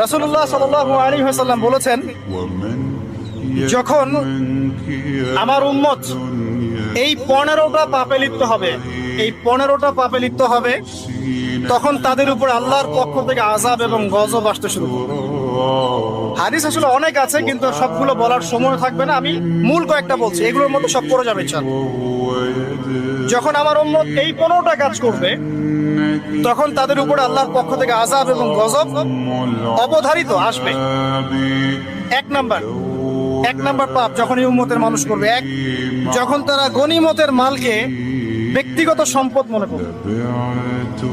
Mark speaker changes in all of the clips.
Speaker 1: রাসূলুল্লাহ সাল্লাল্লাহু আলাইহি ওয়াসাল্লাম বলেছেন, যখন আমার উম্মত এই 15টা পাপে লিপ্ত হবে, এই 15টা পাপে লিপ্ত হবে, তখন তাদের উপর আল্লাহর পক্ষ থেকে আযাব এবং গজব আসতে শুরু করবে। হাদিস আসলে অনেক আছে, কিন্তু সবগুলো বলার সময় থাকবে না। আমি মূল কয়েকটা বলছি, এগুলোর মধ্যে সব পড়ে যাবে ইনশাআল্লাহ। যখন আমার উম্মত এই 15টা কাজ করবে, তখন তাদের উপরে আল্লাহর পক্ষ থেকে আযাব এবং গজব অবধারিত আসবে। এক নাম্বার পাপ যখন এই উম্মতের মানুষ করবে, যখন তারা গনিমতের মালকে ব্যক্তিগত সম্পদ মনে করবে।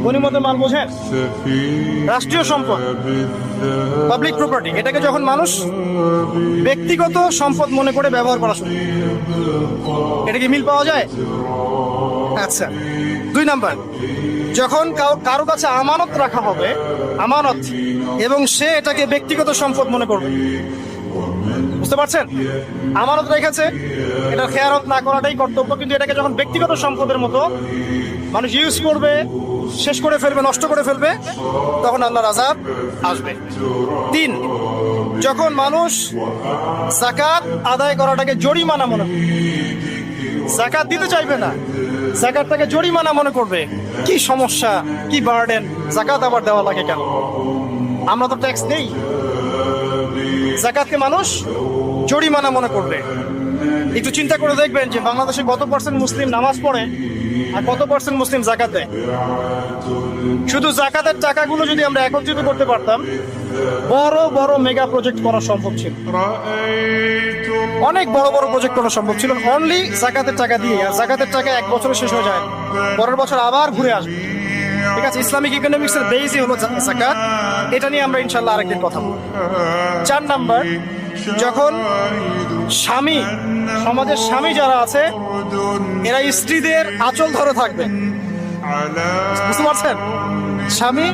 Speaker 1: গনিমতের মাল বোঝেন? রাষ্ট্রীয় সম্পদ, পাবলিক প্রপার্টি। এটাকে যখন মানুষ ব্যক্তিগত সম্পদ মনে করে ব্যবহার করা শুরু, এটা কি মিল পাওয়া যায়? আচ্ছা। 2 নাম্বার, যখন কারো কাছে আমানত রাখা হবে, আমানত, এবং সে এটাকে ব্যক্তিগত সম্পদ মনে করবে। বুঝতে পারছেন? আমানত রেখেছে, এটা খেয়ানত না করাটাই কর্তব্য, কিন্তু এটাকে যখন ব্যক্তিগত সম্পদের মতো মানুষ ইউজ করবে, শেষ করে ফেলবে, নষ্ট করে ফেলবে, তখন আল্লাহর আযাব আসবে। 3, যখন মানুষ যাকাত আদায় করাটাকে জরিমানা মনে করবে, যাকাত দিতে চাইবে না, যাকাতটাকে জরিমানা মনে করবে। কি সমস্যা, কি বার্ডেন, যাকাত আবার দেওয়া লাগে কেন? আমরা তো ট্যাক্স দেই। যাকাতকে মানুষ জরিমানা মনে করবে। একটু চিন্তা করে দেখবেন যে বাংলাদেশে কত পার্সেন্ট মুসলিম নামাজ পড়ে আর কত পার্সেন্ট মুসলিম যাকাত দেয়। শুধু যাকাতের টাকাগুলো যদি আমরা একত্রিত করতে পারতাম, বড় বড় মেগা প্রজেক্ট করা সম্ভব ছিল। অনেক বড় বড় প্রজেক্ট করা সম্ভব ছিল অনলি যাকাতের টাকা দিয়ে। আর যাকাতের টাকা এক বছরে শেষ হয়ে যায়, পরের বছর আবার ঘুরে আসবে। ঠিক আছে, ইসলামিক ইকোনমিক্স এর বেসই হলো যাকাত। এটা নিয়ে আমরা ইনশাআল্লাহ আরেকদিন কথা বলবো। 4 নাম্বার, যখন স্বামী, সমাজের স্বামী যারা আছে, এরা স্ত্রীদের আঁচল ধরে থাকবে। বুঝতে পারছেন? স্বামী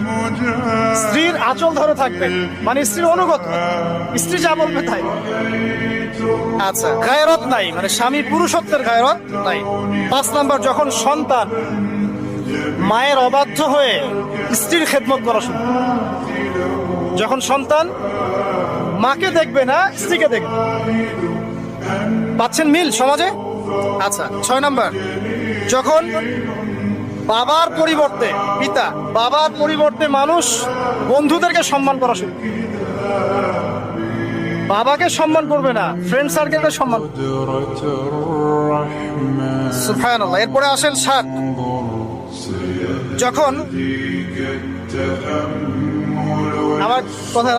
Speaker 1: স্ত্রীর আঁচল ধরে থাকবে, মানে স্ত্রীর অনুগত, স্ত্রী যা বলবে তাই। আচ্ছা, গায়রত নাই, মানে স্বামী পুরুষত্বের গায়রত নাই। 5 নাম্বার, যখন সন্তান মায়ের অবাধ্য হয়ে স্ত্রীর খেদমত করা শুরু, যখন সন্তান মাকে দেখবে না, স্ত্রীকে দেখবে। পাচ্ছেন মিল সমাজে? আচ্ছা। 6 নাম্বার, যখন বাবার পরিবর্তে, পিতা বাবার পরিবর্তে মানুষ বন্ধুদেরকে সম্মান করা শুরু, বাবাকে সম্মান করবে না, ফ্রেন্ড সার্কেলকে সম্মান। সুবহানাল্লাহ। এরপরে আসেন 7, যখন আমার কথা